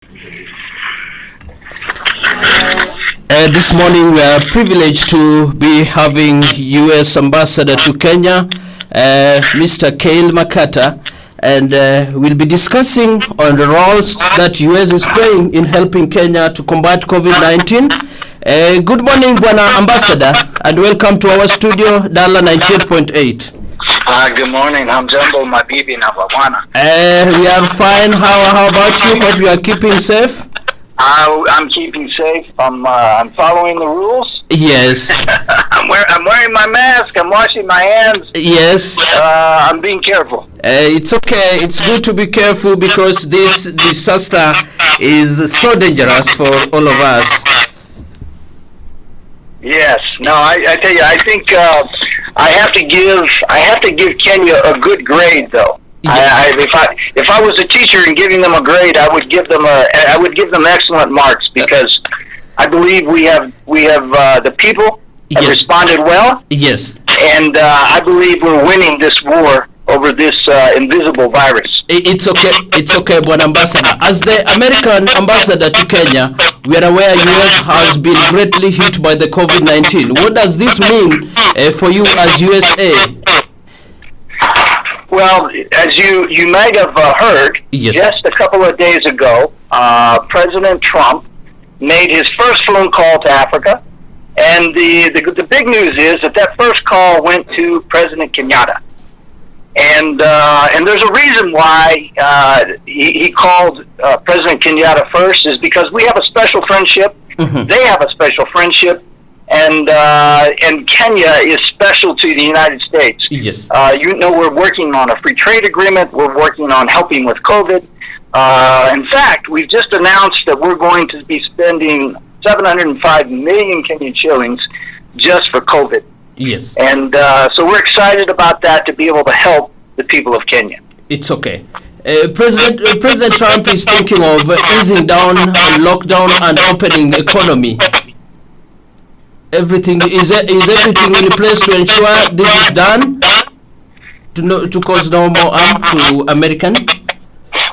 This morning we are privileged to be having U.S. Ambassador to Kenya, Mr. Mccarter, and we'll be discussing on the roles that U.S. is playing in helping Kenya to combat COVID-19. Good morning, Bwana Ambassador, and welcome to our studio, Dala 98.8. Good morning. Hamjambo mabibi na bwana. We are fine. How about you? Hope you are keeping safe. I'm keeping safe. I'm following the rules. Yes. I'm wearing my mask. I'm washing my hands. Yes. I'm being careful. It's okay. It's good to be careful because this disaster is so dangerous for all of us. Yes. No, I tell you, I think I have to give Kenya a good grade, though. Yeah. If I was a teacher and giving them a grade, I would give them excellent marks because I believe we have the people have responded well. Yes. And I believe we're winning this war over this invisible virus. It's okay, Bwana Ambassador. As the American ambassador to Kenya, we are aware U.S. has been greatly hit by the COVID-19. What does this mean for you as USA? Well, as you might have heard, just a couple of days ago, President Trump made his first phone call to Africa, and the big news is that first call went to President Kenyatta, and there's a reason why he called President Kenyatta first is because we have a special friendship. Mm-hmm. They have a special friendship. And Kenya is special to the United States. Yes. We're working on a free trade agreement. We're working on helping with COVID. In fact, we've just announced that we're going to be spending 705 million Kenyan shillings just for COVID. Yes. And so we're excited about that to be able to help the people of Kenya. It's okay. President Trump is thinking of easing down lockdown and opening the economy. Everything is everything in place to ensure this is done to cause no more harm to American?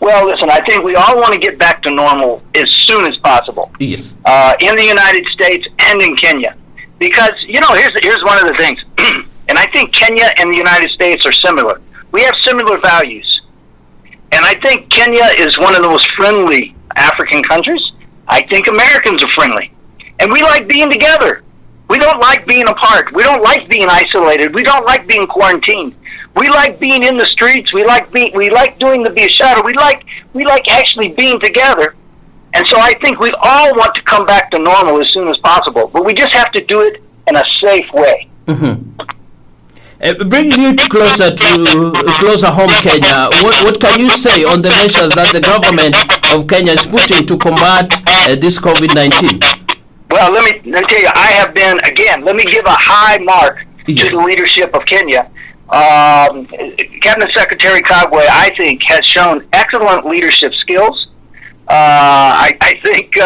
Well, listen, I think we all want to get back to normal as soon as possible. Yes. In the United States and in Kenya, because here's one of the things, and I think Kenya and the United States are similar. We have similar values, and I think Kenya is one of the most friendly African countries. I think Americans are friendly, and we like being together. We don't like being apart. We don't like being isolated. We don't like being quarantined. We like being in the streets. We like doing the biashara. We like actually being together. And so I think we all want to come back to normal as soon as possible, but we just have to do it in a safe way. Mm-hmm. Bringing you closer home, Kenya. What can you say on the measures that the government of Kenya is putting to combat this COVID-19? Well, let me tell you, I have been, again, let me give a high mark to the leadership of Kenya. Cabinet Secretary Kagwe, I think, has shown excellent leadership skills. I think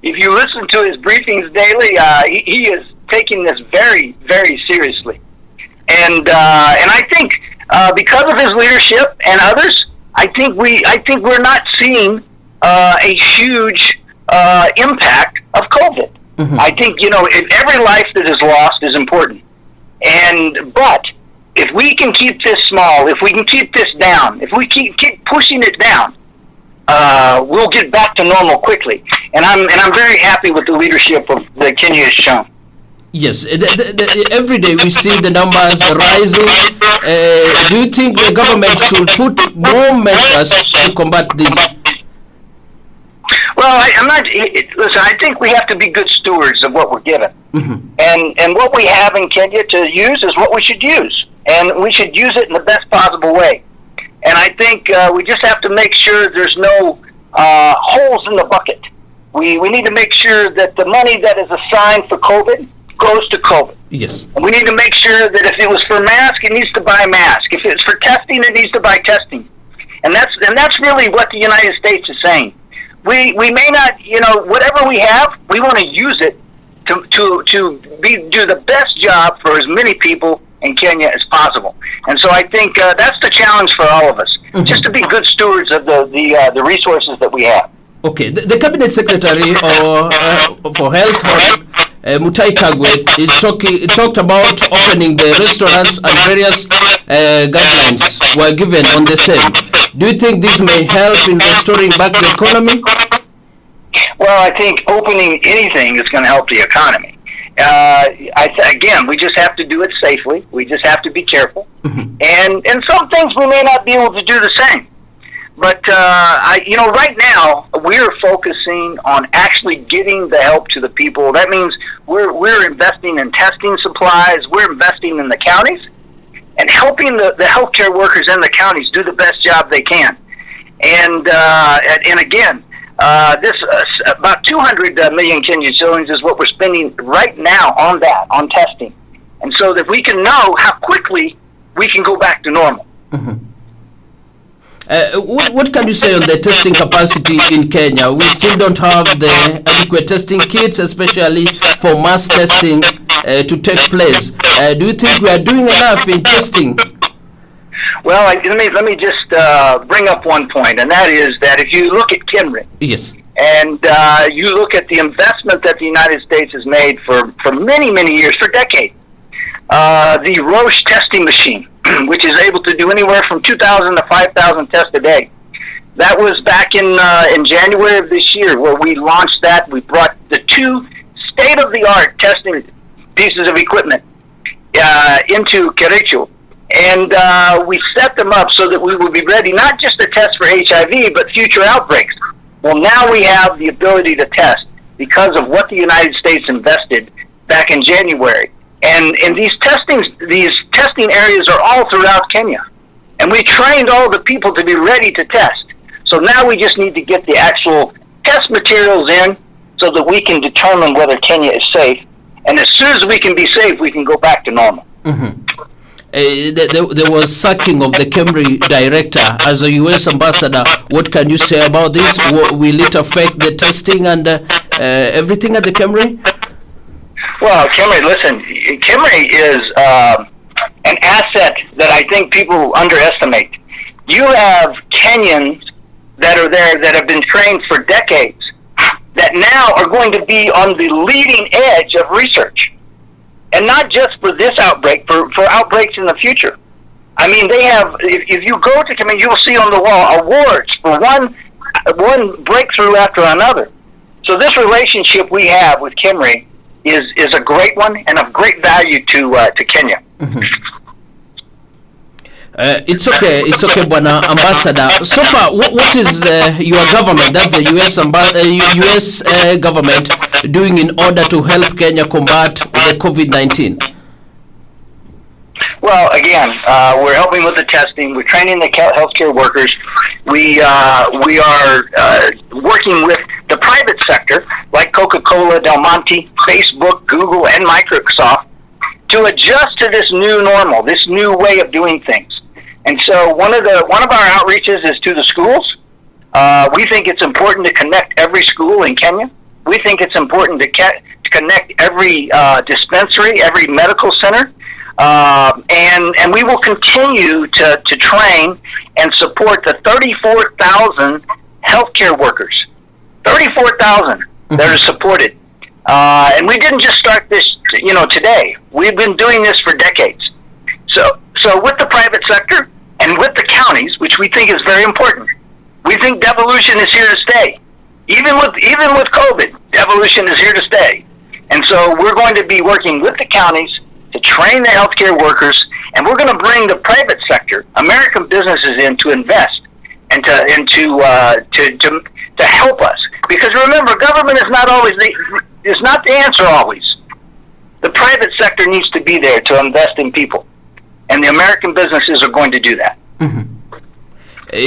if you listen to his briefings daily, he is taking this very, very seriously. And I think because of his leadership and others, I think we're not seeing a huge impact of COVID. Mm-hmm. I think, every life that is lost is important. But if we can keep this small, if we can keep this down, if we keep pushing it down, we'll get back to normal quickly. And I'm very happy with the leadership that Kenya has shown. Yes, every day we see the numbers rising. Do you think the government should put more measures to combat this? Well, listen, I think we have to be good stewards of what we're given. Mm-hmm. And what we have in Kenya to use is what we should use. And we should use it in the best possible way. And I think we just have to make sure there's no holes in the bucket. We need to make sure that the money that is assigned for COVID goes to COVID. Yes. And we need to make sure that if it was for mask, it needs to buy mask. If it's for testing, it needs to buy testing. And that's really what the United States is saying. We may not, whatever we have, we want to use it to do the best job for as many people in Kenya as possible. And so I think that's the challenge for all of us, just to be good stewards of the resources that we have. Okay, the cabinet secretary for health, Mutai Kagwe, talked about opening the restaurants, and various guidelines were given on the same. Do you think this may help in restoring back the economy? Well, I think opening anything is going to help the economy. Again, we just have to do it safely. We just have to be careful. And some things we may not be able to do the same. But, right now, we're focusing on actually getting the help to the people. That means we're investing in testing supplies. We're investing in the counties and helping the healthcare workers in the counties do the best job they can. And again, this about 200 million Kenyan shillings is what we're spending right now on that, on testing. And so that we can know how quickly we can go back to normal. What can you say on the testing capacity in Kenya? We still don't have the adequate testing kits, especially for mass testing to take place. Do you think we are doing enough in testing? Well, let me just bring up one point, and that is that if you look at Kenry, yes, and you look at the investment that the United States has made for many, many years, for decades, the Roche testing machine, which is able to do anywhere from 2,000 to 5,000 tests a day. That was back in January of this year where we launched that. We brought the two state-of-the-art testing pieces of equipment into Kericho. And we set them up so that we would be ready not just to test for HIV, but future outbreaks. Well, now we have the ability to test because of what the United States invested back in January. And these testing areas are all throughout Kenya. And we trained all the people to be ready to test. So now we just need to get the actual test materials in so that we can determine whether Kenya is safe. And as soon as we can be safe, we can go back to normal. There was sacking of the Kemri director as a U.S. ambassador. What can you say about this? Will it affect the testing and everything at the Kemri? Well, Kemri is an asset that I think people underestimate. You have Kenyans that are there that have been trained for decades that now are going to be on the leading edge of research. And not just for this outbreak, for outbreaks in the future. I mean, they have, if you go to Kemri, you'll see on the wall awards for one breakthrough after another. So this relationship we have with Kemri is a great one and of great value to Kenya. It's okay, Bwana Ambassador. So far, what is your government, that's the U.S. government, doing in order to help Kenya combat the COVID-19? Well, again, we're helping with the testing. We're training the healthcare workers. We are working with the private sector, like Coca-Cola, Del Monte, Facebook, Google, and Microsoft, to adjust to this new normal, this new way of doing things. And so one of our outreaches is to the schools. We think it's important to connect every school in Kenya. We think it's important to connect every dispensary, every medical center. And we will continue to train and support the 34,000 healthcare workers. 34,000 that are supported. And we didn't just start this, today. We've been doing this for decades. So with the private sector and with the counties, which we think is very important, we think devolution is here to stay. Even with COVID, devolution is here to stay. And so we're going to be working with the counties to train the healthcare workers, and we're going to bring the private sector, American businesses, in to invest and to help us. Because remember, government is not always is not the answer always. The private sector needs to be there to invest in people, and the American businesses are going to do that. Do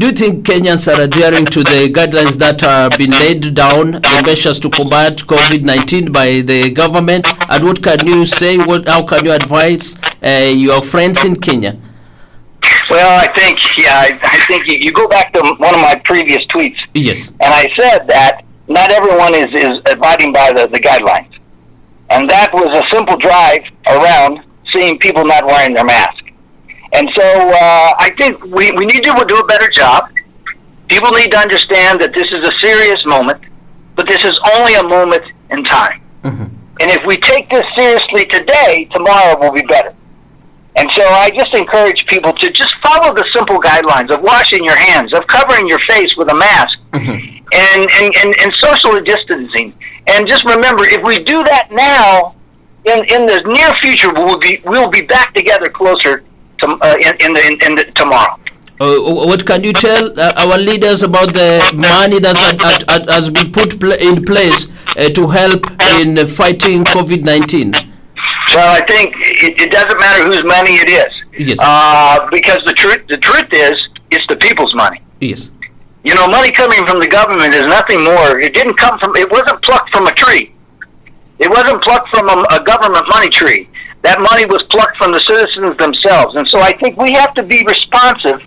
you think Kenyans are adhering to the guidelines that have been laid down, the measures to combat COVID-19 by the government? And what can you say? How can you advise your friends in Kenya? Well, I think you go back to one of my previous tweets. Yes. And I said that not everyone is abiding by the guidelines. And that was a simple drive around seeing people not wearing their mask. And so I think we need to do a better job. People need to understand that this is a serious moment, but this is only a moment in time. And if we take this seriously today, tomorrow will be better. And so I just encourage people to just follow the simple guidelines of washing your hands, of covering your face with a mask, and social distancing. And just remember, if we do that now, in the near future, we'll be back together closer to in tomorrow. What can you tell our leaders about the money that has been put in place to help in fighting COVID-19? Well, I think it doesn't matter whose money it is. Yes. Because the truth is, it's the people's money. Yes. You know, money coming from the government is nothing more. It wasn't plucked from a tree. It wasn't plucked from a government money tree. That money was plucked from the citizens themselves. And so I think we have to be responsive,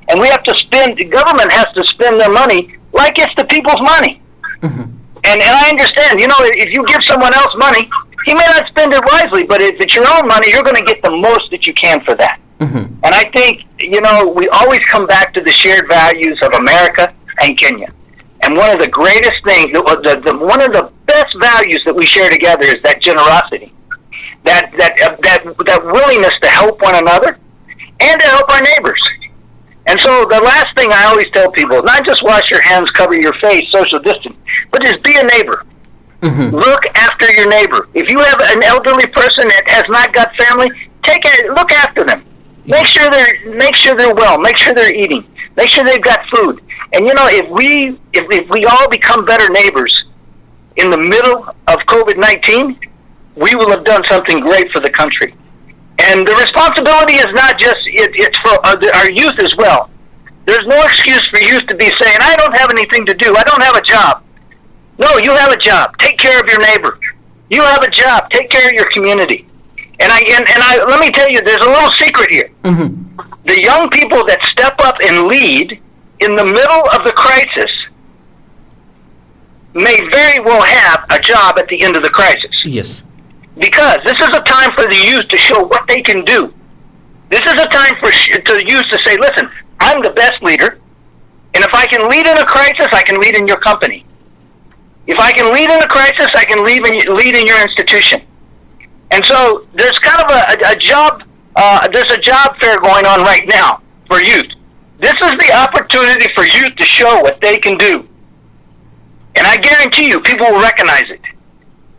and we have to the government has to spend their money like it's the people's money. And I understand, you know, if you give someone else money, he may not spend it wisely, but if it's your own money, you're going to get the most that you can for that. And I think, you know, we always come back to the shared values of America and Kenya. And one of the greatest things, one of the best values that we share together is that generosity, that willingness to help one another and to help our neighbors. And so the last thing I always tell people, not just wash your hands, cover your face, social distance, but just be a neighbor. Look after your neighbor. If you have an elderly person that has not got family, look after them. Make sure they're well. Make sure they're eating. Make sure they've got food. And you know, if we all become better neighbors in the middle of COVID-19, we will have done something great for the country. And the responsibility is not just it's for our youth as well. There's no excuse for youth to be saying, "I don't have anything to do. I don't have a job." No, you have a job. Take care of your neighbor. You have a job. Take care of your community. And I let me tell you, there's a little secret here. The young people that step up and lead in the middle of the crisis may very well have a job at the end of the crisis. Yes. Because this is a time for the youth to show what they can do. This is a time for the youth to say, "Listen, I'm the best leader, and if I can lead in a crisis, I can lead in your company. If I can lead in a crisis, I can lead in your institution." And so there's kind of a job fair going on right now for youth. This is the opportunity for youth to show what they can do. And I guarantee you, people will recognize it.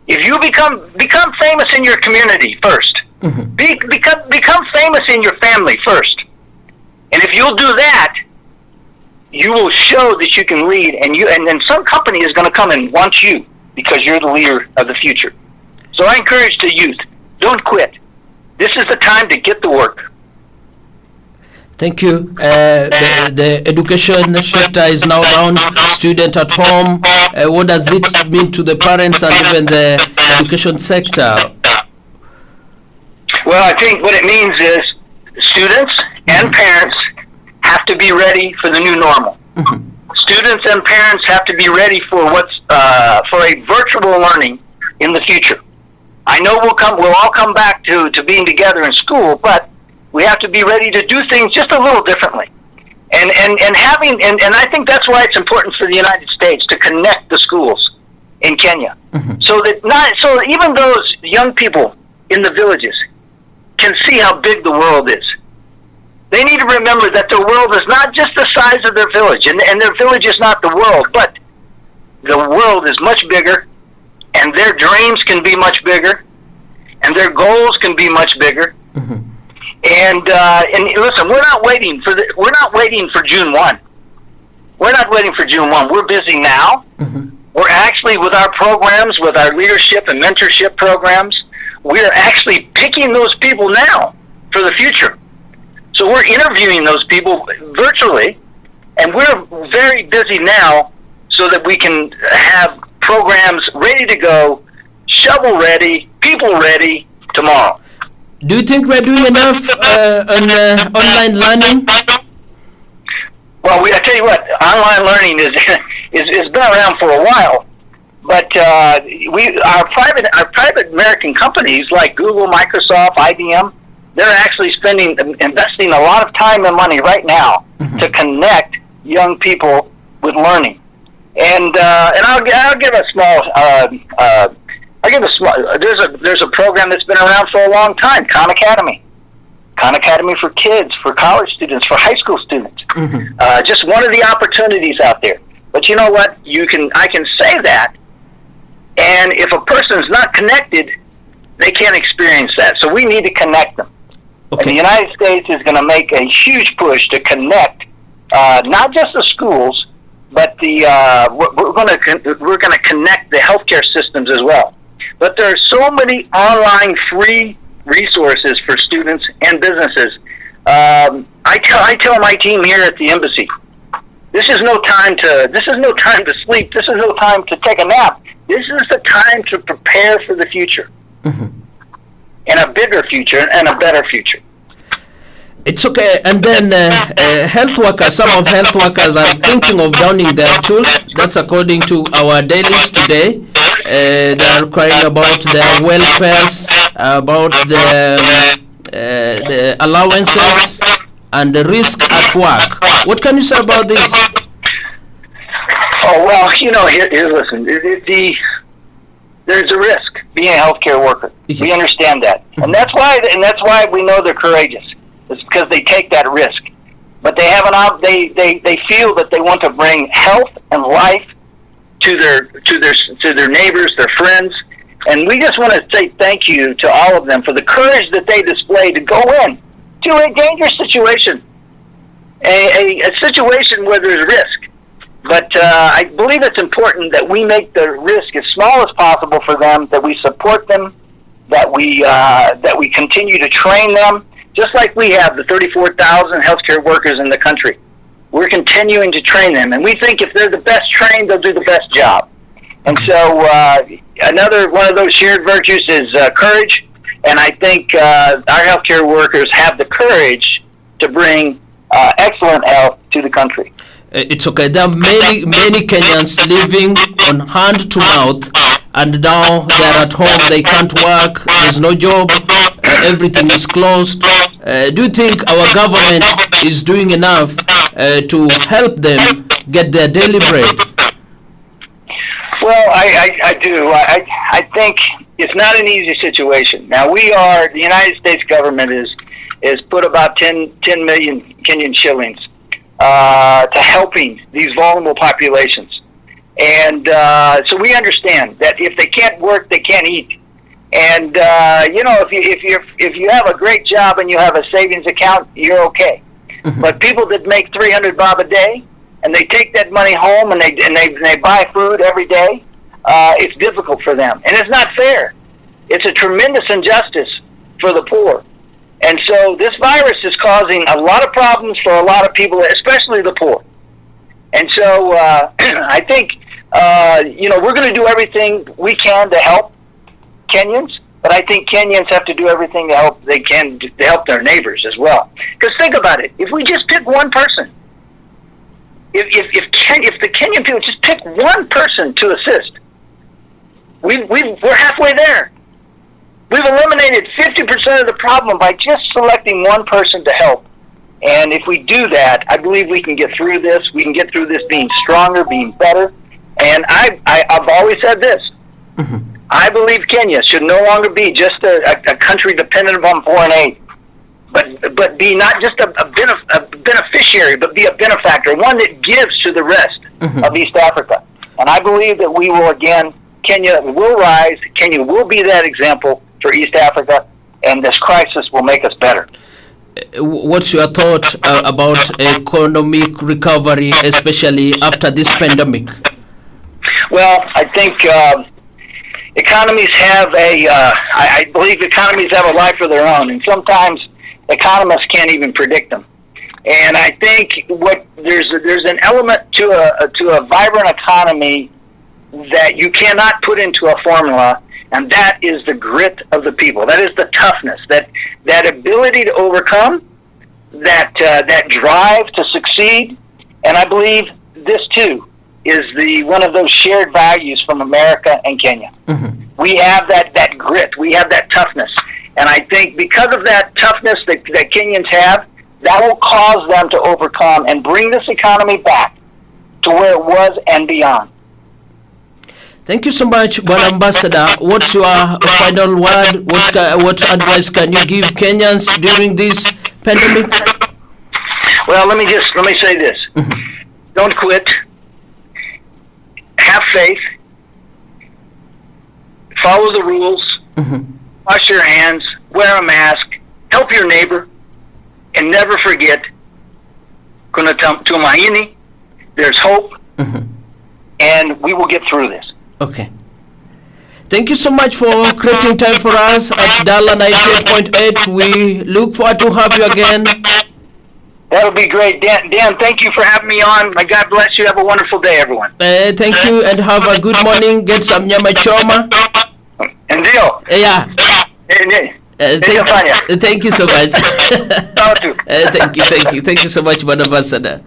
If you become famous in your community first, become famous in your family first. And if you'll do that, you will show that you can lead, and then some company is going to come and want you because you're the leader of the future. So I encourage the youth, don't quit. This is the time to get to work. Thank you. The education sector is now around student at home. What does this mean to the parents and even the education sector? Well, I think what it means is students and parents have to be ready for the new normal. Students and parents have to be ready for for a virtual learning in the future. I know we'll all come back to being together in school, but we have to be ready to do things just a little differently. And I think that's why it's important for the United States to connect the schools in Kenya. So even those young people in the villages can see how big the world is. They need to remember that their world is not just the size of their village, and their village is not the world, but the world is much bigger, and their dreams can be much bigger, and their goals can be much bigger. And listen, we're not waiting for June 1. We're not waiting for June 1. We're busy now. We're actually, with our programs, with our leadership and mentorship programs, we're actually picking those people now for the future. So we're interviewing those people virtually, and we're very busy now so that we can have programs ready to go, shovel ready, people ready tomorrow. Do you think we're doing enough on online learning? Well, I tell you what, online learning is been around for a while, but our private American companies like Google, Microsoft, IBM, they're actually investing a lot of time and money right now to connect young people with learning. And I'll give a small. There's a program that's been around for a long time, Khan Academy. Khan Academy for kids, for college students, for high school students. Just one of the opportunities out there. But you know what? I can say that, and if a person's not connected, they can't experience that. So we need to connect them. Okay. And the United States is going to make a huge push to connect not just the schools, but we're going to connect the healthcare systems as well. But there are so many online free resources for students and businesses. I tell my team here at the embassy, this is no time to sleep. This is no time to take a nap. This is the time to prepare for the future, and a bigger future and a better future. It's okay. And then some of health workers are thinking of downing their tools. That's according to our dailies today. They are crying about their welfares, about the allowances, and the risk at work. What can you say about this? Oh, well, here listen. There's a risk being a healthcare worker. We understand that, and that's why we know they're courageous. It's because they take that risk, but they have they feel that they want to bring health and life to their neighbors, their friends, and we just want to say thank you to all of them for the courage that they display to go in to a dangerous situation, a situation where there's risk. But I believe it's important that we make the risk as small as possible for them, that we support them, that we continue to train them, just like we have the 34,000 healthcare workers in the country. We're continuing to train them, and we think if they're the best trained, they'll do the best job. And so another one of those shared virtues is courage, and I think our healthcare workers have the courage to bring excellent health to the country. It's okay. There are many Kenyans living on hand to mouth, and now they're at home. They can't work. There's no job. Everything is closed. Do you think our government is doing enough to help them get their daily bread? Well, I do. I think it's not an easy situation. Now, the United States government is put about 10 million Kenyan shillings to helping these vulnerable populations. And so we understand that if they can't work, they can't eat. And if you have a great job and you have a savings account, you're okay. But people that make 300 bob a day and they take that money home and they buy food every day, it's difficult for them, and it's not fair. It's a tremendous injustice for the poor. And so this virus is causing a lot of problems for a lot of people, especially the poor. And so I think we're going to do everything we can to help Kenyans, but I think Kenyans have to do everything to help their neighbors as well. Because think about it: if we just pick one person, if the Kenyan people just pick one person to assist, we're halfway there. We've eliminated 50% of the problem by just selecting one person to help. And if we do that, I believe we can get through this. We can get through this being stronger, being better. And I've always said this. I believe Kenya should no longer be just a country dependent upon foreign aid, but be not just a beneficiary, but be a benefactor, one that gives to the rest of East Africa. And I believe that we will, again, Kenya will rise. Kenya will be that example for East Africa, and this crisis will make us better. What's your thought about economic recovery, especially after this pandemic? Well, I think economies have I believe economies have a life of their own, and sometimes economists can't even predict them. And I think there's an element to a vibrant economy that you cannot put into a formula, and that is the grit of the people. That is the toughness, that ability to overcome, that drive to succeed. And I believe this too is one of those shared values from America and Kenya. We have that grit, we have that toughness, and I think because of that toughness that Kenyans have, that will cause them to overcome and bring this economy back to where it was and beyond. Thank you so much, Bwana Ambassador. What's your final word? What advice can you give Kenyans during this pandemic? Well, let me say this. Don't quit. Have faith. Follow the rules. Wash your hands. Wear a mask. Help your neighbor. And never forget, kuna tumaini, there's hope, and we will get through this. Okay. Thank you so much for creating time for us at Dala 98.8. We look forward to have you again. That'll be great. Dan, thank you for having me on. My God bless you. Have a wonderful day, everyone. Thank you and have a good morning. Get some nyama choma. And deal. Yeah. Thank you so much. Thank you so much, Bwana Ambassador.